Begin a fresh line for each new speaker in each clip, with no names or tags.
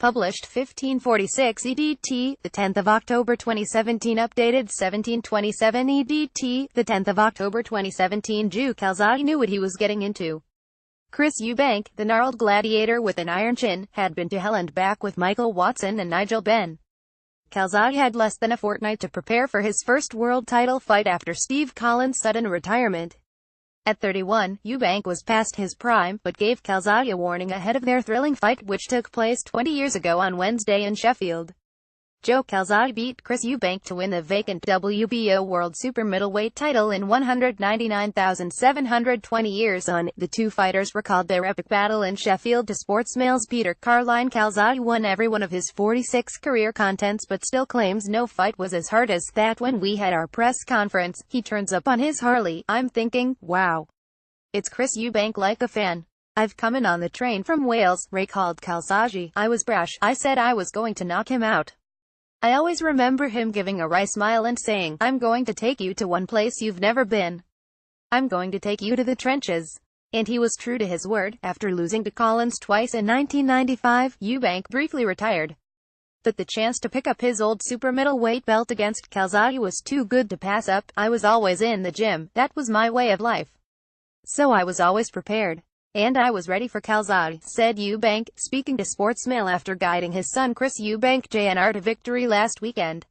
Published 1546 EDT, the 10th of October 2017. Updated 1727 EDT, the 10th of October 2017. Joe Calzaghe knew what he was getting into. Chris Eubank, the gnarled gladiator with an iron chin, had been to hell and back with Michael Watson and Nigel Benn. Calzaghe had less than a fortnight to prepare for his first world title fight after Steve Collins' sudden retirement. At 31, Eubank was past his prime, but gave Calzaghe a warning ahead of their thrilling fight which took place 20 years ago on Wednesday in Sheffield. Joe Calzaghe beat Chris Eubank to win the vacant WBO World Super Middleweight title in 199,720 years on. The two fighters recalled their epic battle in Sheffield to Sportsmail's Peter Carline. Calzaghe won every one of his 46 career contests but still claims no fight was as hard as that. When we had our press conference, he turns up on his Harley. I'm thinking, wow. It's Chris Eubank like a fan. I've come in on the train from Wales, recalled Calzaghe. I was brash. I said I was going to knock him out. I always remember him giving a wry smile and saying, I'm going to take you to one place you've never been. I'm going to take you to the trenches. And he was true to his word. After losing to Collins twice in 1995, Eubank briefly retired. But the chance to pick up his old super middleweight belt against Calzaghe was too good to pass up. I was always in the gym. That was my way of life. So I was always prepared. And I was ready for Calzaghe, said Eubank, speaking to Sportsmail after guiding his son Chris Eubank Jr. to victory last weekend.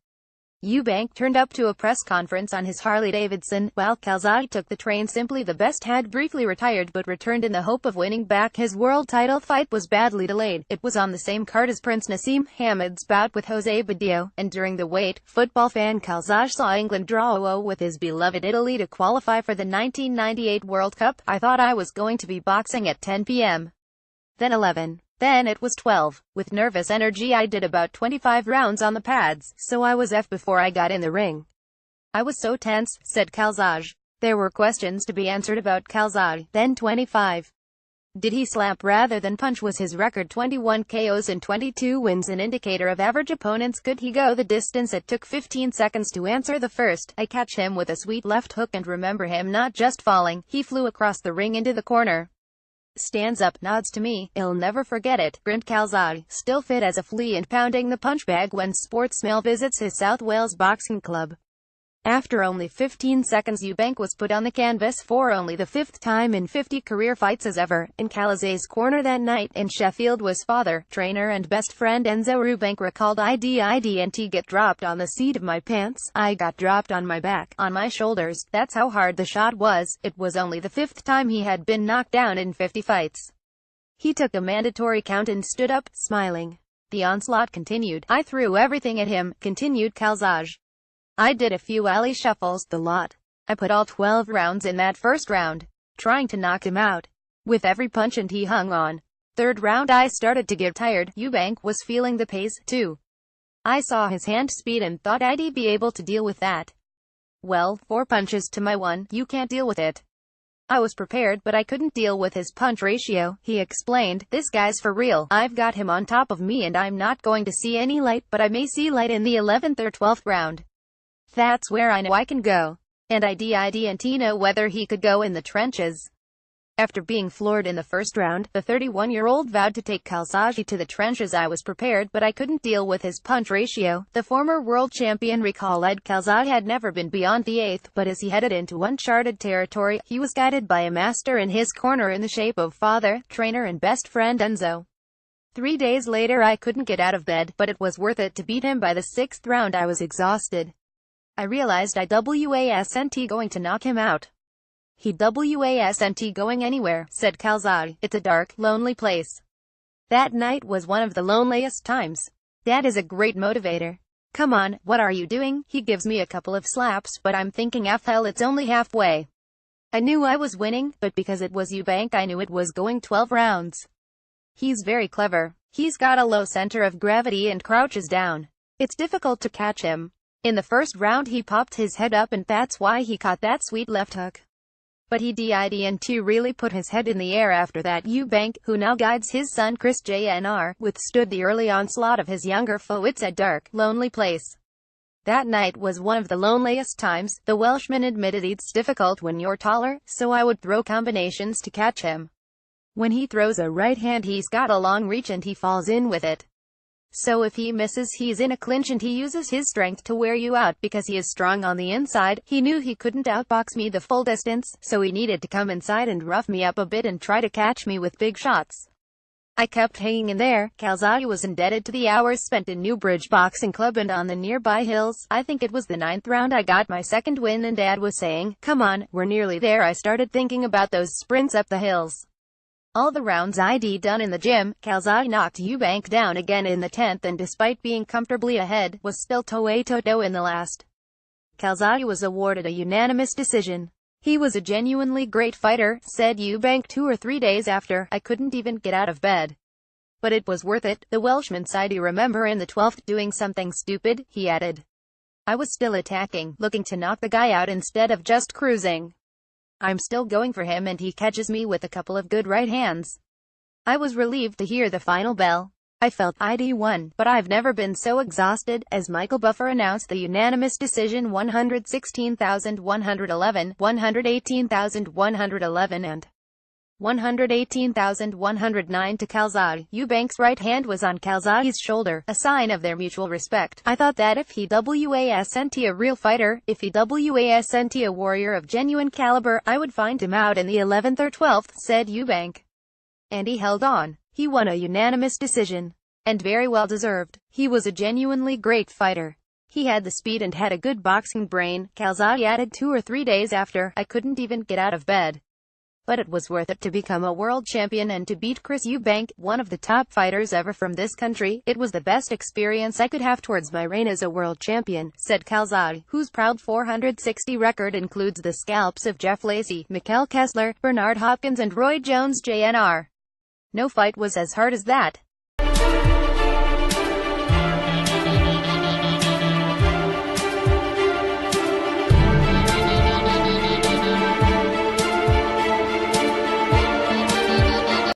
Eubank turned up to a press conference on his Harley-Davidson, while Calzaghe took the train. Simply the best had briefly retired but returned in the hope of winning back. His world title fight was badly delayed. It was on the same card as Prince Nassim Hamad's bout with Jose Badillo, and during the wait, football fan Calzaghe saw England draw 0-0 with his beloved Italy to qualify for the 1998 World Cup. I thought I was going to be boxing at 10 p.m. Then 11. Then it was 12. With nervous energy I did about 25 rounds on the pads, so I was F before I got in the ring. I was so tense, said Calzaghe. There were questions to be answered about Calzaghe. Then 25. Did he slap rather than punch? Was his record 21 KOs and 22 wins an indicator of average opponents? Could he go the distance? It took 15 seconds to answer the first. I catch him with a sweet left hook and remember him not just falling, he flew across the ring into the corner. Stands up, nods to me, I'll never forget it, grinned Calzaghe, still fit as a flea and pounding the punch bag when Sportsmail visits his South Wales boxing club. After only 15 seconds Eubank was put on the canvas for only the 5th time in 50 career fights as ever. In Calzaghe's corner that night in Sheffield was father, trainer and best friend Enzo. Eubank recalled, I didn't get dropped on the seat of my pants, I got dropped on my back, on my shoulders, that's how hard the shot was. It was only the 5th time he had been knocked down in 50 fights. He took a mandatory count and stood up, smiling. The onslaught continued. I threw everything at him, continued Calzaghe. I did a few alley shuffles, the lot. I put all 12 rounds in that first round, trying to knock him out with every punch, and he hung on. Third round I started to get tired. Eubank was feeling the pace, too. I saw his hand speed and thought I'd be able to deal with that. Well, 4 punches to my 1, you can't deal with it. I was prepared but I couldn't deal with his punch ratio, he explained. This guy's for real. I've got him on top of me and I'm not going to see any light, but I may see light in the 11th or 12th round. That's where I know I can go. And I didn't know whether he could go in the trenches. After being floored in the first round, the 31-year-old vowed to take Calzaghe to the trenches. I was prepared but I couldn't deal with his punch ratio. The former world champion recalled Calzaghe had never been beyond the 8th, but as he headed into uncharted territory, he was guided by a master in his corner in the shape of father, trainer and best friend Enzo. 3 days later I couldn't get out of bed, but it was worth it to beat him. By the 6th round I was exhausted. I realized I wasn't going to knock him out. He wasn't going anywhere, said Calzaghe. It's a dark, lonely place. That night was one of the loneliest times. That is a great motivator. Come on, what are you doing? He gives me a couple of slaps, but I'm thinking hell, it's only halfway. I knew I was winning, but because it was Eubank I knew it was going 12 rounds. He's very clever. He's got a low center of gravity and crouches down. It's difficult to catch him. In the first round he popped his head up and that's why he caught that sweet left hook. But he didn't really put his head in the air after that. Eubank, who now guides his son Chris Jr., withstood the early onslaught of his younger foe. It's a dark, lonely place. That night was one of the loneliest times, the Welshman admitted. It's difficult when you're taller, so I would throw combinations to catch him. When he throws a right hand he's got a long reach and he falls in with it. So if he misses, he's in a clinch and he uses his strength to wear you out because he is strong on the inside. He knew he couldn't outbox me the full distance, so he needed to come inside and rough me up a bit and try to catch me with big shots. I kept hanging in there. Calzaghe was indebted to the hours spent in Newbridge Boxing Club and on the nearby hills. I think it was the 9th round I got my second win and Dad was saying, "Come on, we're nearly there." I started thinking about those sprints up the hills. All the rounds I'd done in the gym. Calzaghe knocked Eubank down again in the 10th and despite being comfortably ahead, was still toe-a-toe in the last. Calzaghe was awarded a unanimous decision. "He was a genuinely great fighter," said Eubank 2 or 3 days after. "I couldn't even get out of bed. But it was worth it." The Welshman sighed. "You remember in the 12th doing something stupid?" he added. "I was still attacking, looking to knock the guy out instead of just cruising. I'm still going for him and he catches me with a couple of good right hands." I was relieved to hear the final bell. I felt I'd won, but I've never been so exhausted. As Michael Buffer announced the unanimous decision, 116,111, 118,111 and 118,109 to Calzaghe. Eubank's right hand was on Calzaghe's shoulder, a sign of their mutual respect. "I thought that if he wasn't a real fighter, if he wasn't a warrior of genuine caliber, I would find him out in the 11th or 12th, said Eubank. And he held on. He won a unanimous decision. And very well deserved. He was a genuinely great fighter. He had the speed and had a good boxing brain," Calzaghe added 2 or 3 days after. "I couldn't even get out of bed. But it was worth it to become a world champion and to beat Chris Eubank, one of the top fighters ever from this country. It was the best experience I could have towards my reign as a world champion," said Calzaghe, whose proud 460 record includes the scalps of Jeff Lacey, Mikkel Kessler, Bernard Hopkins and Roy Jones Jr. No fight was as hard as that.